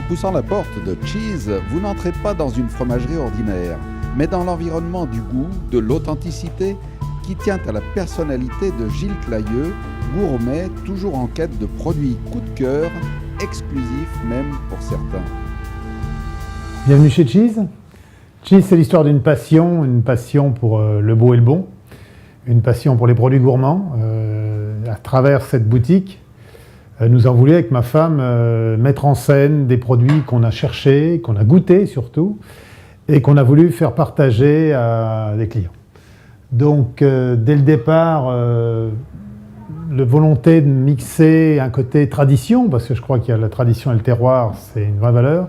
poussant la porte de Cheese, vous n'entrez pas dans une fromagerie ordinaire, mais dans l'environnement du goût, de l'authenticité qui tient à la personnalité de Gilles Clayeux, gourmet toujours en quête de produits coup de cœur, exclusifs même pour certains. Bienvenue chez Cheese. Cheese, c'est l'histoire d'une passion, une passion pour le beau et le bon, une passion pour les produits gourmands. À travers cette boutique, nous avons voulu avec ma femme mettre en scène des produits qu'on a cherchés, qu'on a goûtés surtout, et qu'on a voulu faire partager à des clients. Donc dès le départ, la volonté de mixer un côté tradition, parce que je crois qu'il y a la tradition et le terroir, c'est une vraie valeur,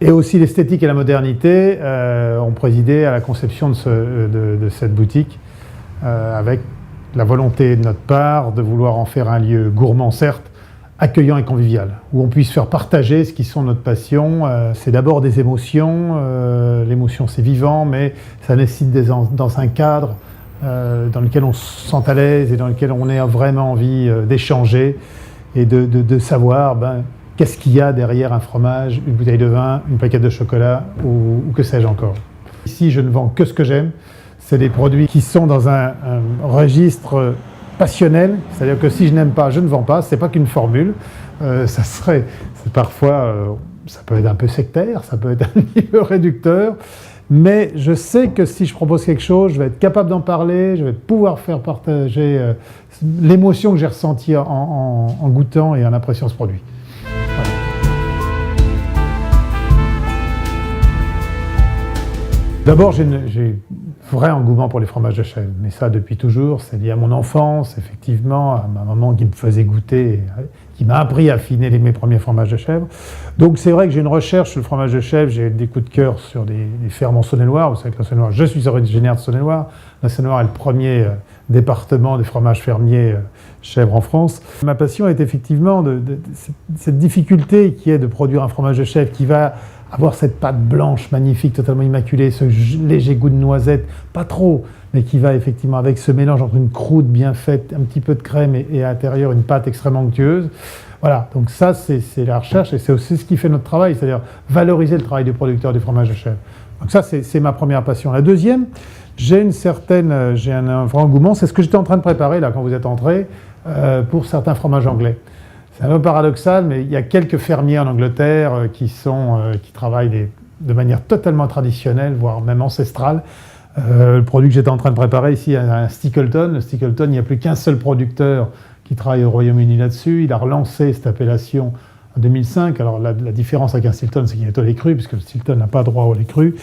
et aussi l'esthétique et la modernité ont présidé à la conception de cette boutique, avec la volonté de notre part de vouloir en faire un lieu gourmand, certes, accueillant et convivial, où on puisse faire partager ce qui sont notre passion. C'est d'abord des émotions, l'émotion c'est vivant, mais ça nécessite dans un cadre dans lequel on se sent à l'aise et dans lequel on a vraiment envie d'échanger et de savoir qu'est-ce qu'il y a derrière un fromage, une bouteille de vin, une plaquette de chocolat ou que sais-je encore. Ici, je ne vends que ce que j'aime. C'est des produits qui sont dans un registre passionnel, c'est-à-dire que si je n'aime pas, je ne vends pas. C'est pas qu'une formule. Parfois, ça peut être un peu sectaire, ça peut être un petit peu réducteur, mais je sais que si je propose quelque chose, je vais être capable d'en parler, je vais pouvoir faire partager l'émotion que j'ai ressentie en goûtant et en appréciant ce produit. D'abord, j'ai vrai engouement pour les fromages de chèvre, mais ça depuis toujours, c'est lié à mon enfance, effectivement, à ma maman qui me faisait goûter, qui m'a appris à affiner mes premiers fromages de chèvre. Donc c'est vrai que j'ai une recherche sur le fromage de chèvre, j'ai des coups de cœur sur des fermes en Saône-et-Loire. Vous savez que la Saône-et-Loire, je suis originaire de Saône-et-Loire. La Saône-et-Loire est le premier département des fromages fermiers chèvre en France. Ma passion est effectivement cette difficulté qui est de produire un fromage de chèvre qui va avoir cette pâte blanche magnifique, totalement immaculée, ce léger goût de noisette, pas trop, mais qui va effectivement avec ce mélange entre une croûte bien faite, un petit peu de crème et à l'intérieur une pâte extrêmement onctueuse. Voilà, donc ça c'est la recherche et c'est aussi ce qui fait notre travail, c'est-à-dire valoriser le travail du producteur du fromage de chèvre. Donc ça c'est ma première passion. La deuxième, j'ai un vrai engouement, c'est ce que j'étais en train de préparer là quand vous êtes entré, pour certains fromages anglais. C'est un peu paradoxal, mais il y a quelques fermiers en Angleterre qui travaillent de manière totalement traditionnelle, voire même ancestrale. Le produit que j'étais en train de préparer ici, un Stickleton. Le Stickleton, il n'y a plus qu'un seul producteur qui travaille au Royaume-Uni là-dessus. Il a relancé cette appellation en 2005. Alors la différence avec un Stilton, c'est qu'il est au lait cru, puisque le Stilton n'a pas droit au lait cru.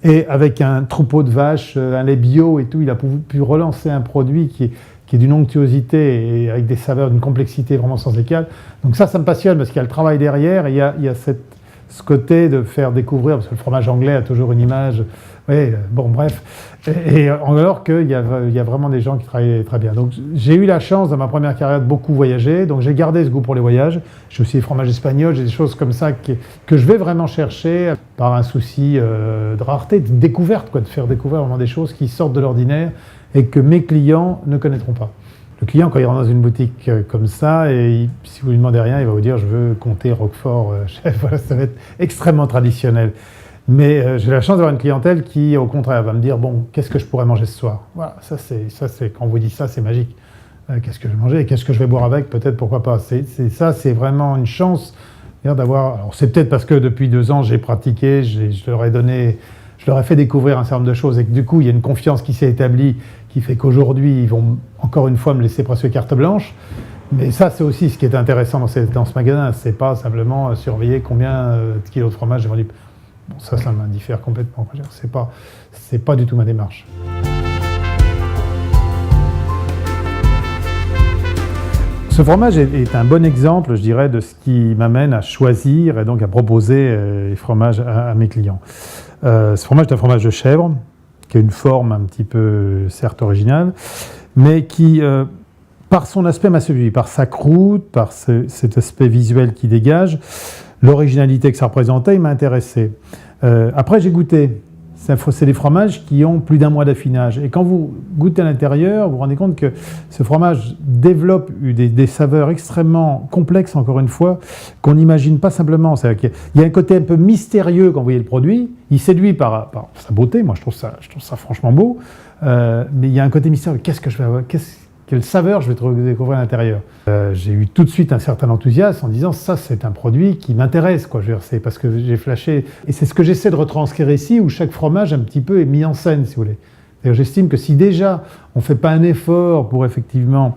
Et avec un troupeau de vaches, un lait bio et tout, il a pu relancer un produit qui est d'une onctuosité et avec des saveurs, d'une complexité vraiment sans égal. Donc ça me passionne parce qu'il y a le travail derrière et il y a ce côté de faire découvrir, parce que le fromage anglais a toujours une image, alors qu'il y a vraiment des gens qui travaillent très bien. Donc j'ai eu la chance dans ma première carrière de beaucoup voyager, donc j'ai gardé ce goût pour les voyages. J'ai aussi des fromages espagnols, j'ai des choses comme ça que je vais vraiment chercher par un souci de rareté, de découverte, de faire découvrir vraiment des choses qui sortent de l'ordinaire et que mes clients ne connaîtront pas. Le client, quand il rentre dans une boutique comme ça, et si vous lui demandez rien, il va vous dire « je veux Comté, Roquefort, chef », voilà, ça va être extrêmement traditionnel. Mais j'ai la chance d'avoir une clientèle qui, au contraire, va me dire « bon, qu'est-ce que je pourrais manger ce soir ?» Voilà, ça c'est quand on vous dit ça, c'est magique. Qu'est-ce que je vais manger et qu'est-ce que je vais boire avec, peut-être, pourquoi pas. C'est vraiment une chance d'avoir... Alors c'est peut-être parce que depuis 2 ans, j'ai pratiqué, je leur ai fait découvrir un certain nombre de choses et que du coup, il y a une confiance qui s'est établie qui fait qu'aujourd'hui, ils vont encore une fois me laisser presque carte blanche. Mais ça, c'est aussi ce qui est intéressant dans ce magasin. C'est pas simplement surveiller combien de kilos de fromage j'ai vendu. Bon, ça m'indiffère complètement. C'est pas du tout ma démarche. Ce fromage est un bon exemple, je dirais, de ce qui m'amène à choisir et donc à proposer les fromages à mes clients. Ce fromage est un fromage de chèvre, qui a une forme un petit peu, certes originale, mais qui, par son aspect, m'a séduit, par sa croûte, par cet aspect visuel qui dégage, l'originalité que ça représentait, il m'a intéressé. Après, j'ai goûté. c'est des fromages qui ont plus d'un mois d'affinage. Et quand vous goûtez à l'intérieur, vous vous rendez compte que ce fromage développe des saveurs extrêmement complexes, encore une fois, qu'on n'imagine pas simplement. C'est-à-dire qu'il y a un côté un peu mystérieux quand vous voyez le produit. Il séduit par sa beauté. Moi, je trouve ça franchement beau. Mais il y a un côté mystérieux. Qu'est-ce que je vais avoir ? Quelle saveur je vais découvrir à l'intérieur. J'ai eu tout de suite un certain enthousiasme en disant ça c'est un produit qui m'intéresse, quoi. C'est parce que j'ai flashé. Et c'est ce que j'essaie de retranscrire ici, où chaque fromage un petit peu est mis en scène, si vous voulez. C'est-à-dire, j'estime que si déjà on ne fait pas un effort pour effectivement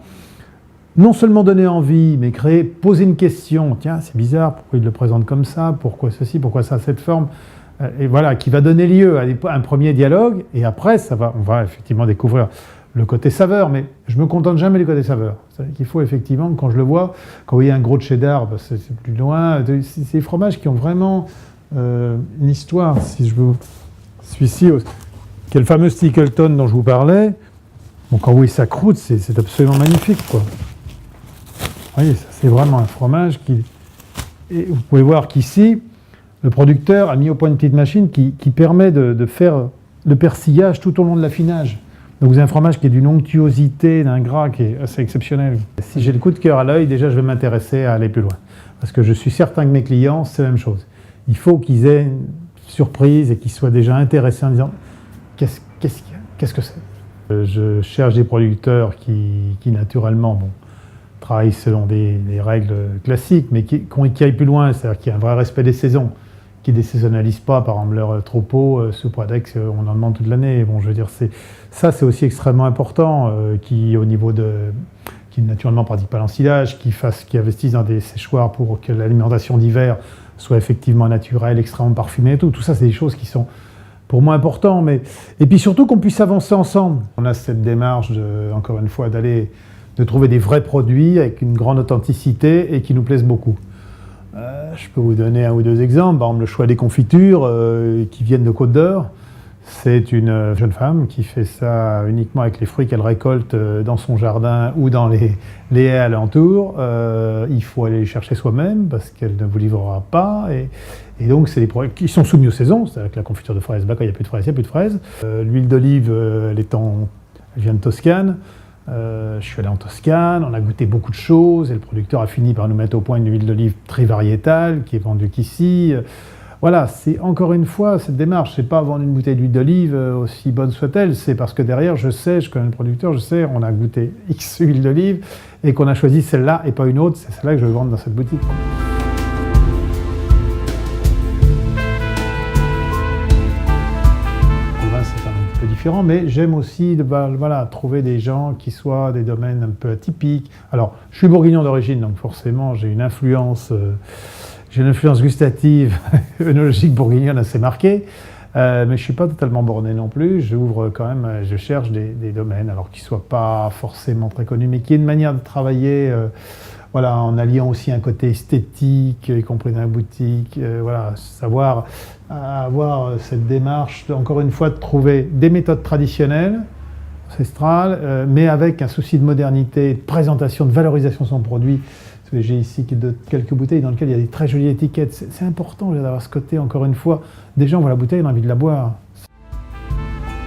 non seulement donner envie, mais poser une question, tiens c'est bizarre, pourquoi il le présente comme ça, pourquoi ceci, pourquoi ça a cette forme, et voilà, qui va donner lieu à un premier dialogue, et après on va effectivement découvrir le côté saveur, mais je ne me contente jamais du côté saveur. C'est-à-dire qu'il faut effectivement, quand je le vois, quand il y a un gros cheddar, c'est plus loin. C'est des fromages qui ont vraiment une histoire. Si je veux, celui-ci, qui est le fameux Stickleton dont je vous parlais, bon, quand vous voyez sa croûte, c'est absolument magnifique, quoi. Vous voyez, ça, c'est vraiment un fromage qui... Et vous pouvez voir qu'ici, le producteur a mis au point une petite machine qui permet de faire le persillage tout au long de l'affinage. Donc vous avez un fromage qui est d'une onctuosité, d'un gras qui est assez exceptionnel. Si j'ai le coup de cœur à l'œil, déjà je vais m'intéresser à aller plus loin. Parce que je suis certain que mes clients, c'est la même chose. Il faut qu'ils aient une surprise et qu'ils soient déjà intéressés en disant qu'est-ce que c'est. Je cherche des producteurs qui naturellement travaillent selon des règles classiques, mais qui aillent plus loin, c'est-à-dire qu'il y a un vrai respect des saisons, qui ne désaisonnalisent pas, par exemple, leur troupeau sous Poidex, on en demande toute l'année. Bon, je veux dire, c'est aussi extrêmement important, qui naturellement ne pratiquent pas l'ensilage, qui investissent dans des séchoirs pour que l'alimentation d'hiver soit effectivement naturelle, extrêmement parfumée et tout. Tout ça, c'est des choses qui sont pour moi importantes. Et puis surtout qu'on puisse avancer ensemble. On a cette démarche, encore une fois, de trouver des vrais produits avec une grande authenticité et qui nous plaisent beaucoup. Je peux vous donner un ou deux exemples. Par exemple, le choix des confitures qui viennent de Côte d'Or. C'est une jeune femme qui fait ça uniquement avec les fruits qu'elle récolte dans son jardin ou dans les haies alentours. Il faut aller les chercher soi-même parce qu'elle ne vous livrera pas. Et donc, c'est des produits qui sont soumis aux saisons. C'est-à-dire que la confiture de fraises, quand il n'y a plus de fraises, il n'y a plus de fraises. L'huile d'olive, elle vient de Toscane. Je suis allé en Toscane, on a goûté beaucoup de choses et le producteur a fini par nous mettre au point une huile d'olive très variétale qui est vendue qu'ici. Voilà, c'est encore une fois cette démarche, c'est pas vendre une bouteille d'huile d'olive aussi bonne soit-elle, c'est parce que derrière je connais le producteur, on a goûté X huile d'olive et qu'on a choisi celle-là et pas une autre, c'est celle-là que je vais vendre dans cette boutique. Différent, mais j'aime aussi trouver des gens qui soient des domaines un peu atypiques. Alors, je suis bourguignon d'origine, donc forcément j'ai une influence gustative, œnologique bourguignonne assez marquée, mais je ne suis pas totalement borné non plus. J'ouvre quand même, je cherche des domaines, alors qui ne soient pas forcément très connus, mais qui aient une manière de travailler en alliant aussi un côté esthétique, y compris dans la boutique, savoir avoir cette démarche, encore une fois, de trouver des méthodes traditionnelles, ancestrales, mais avec un souci de modernité, de présentation, de valorisation de son produit. J'ai ici quelques bouteilles dans lesquelles il y a des très jolies étiquettes. C'est important d'avoir ce côté, encore une fois, des gens voient la bouteille, ils ont envie de la boire.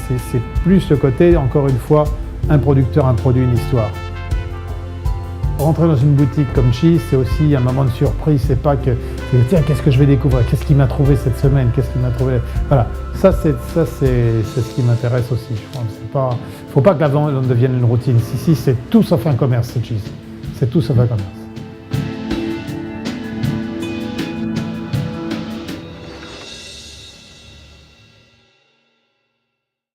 C'est plus le côté, encore une fois, un producteur, un produit, une histoire. Rentrer dans une boutique comme Cheese, c'est aussi un moment de surprise. C'est pas que tiens, qu'est-ce que je vais découvrir, qu'est-ce qu'il m'a trouvé cette semaine, qu'est-ce qu'il m'a trouvé. Voilà, ça c'est ce qui m'intéresse aussi. Je crois. Faut pas que la vente devienne une routine. Si, c'est tout sauf un commerce, c'est Cheese. C'est tout sauf un commerce.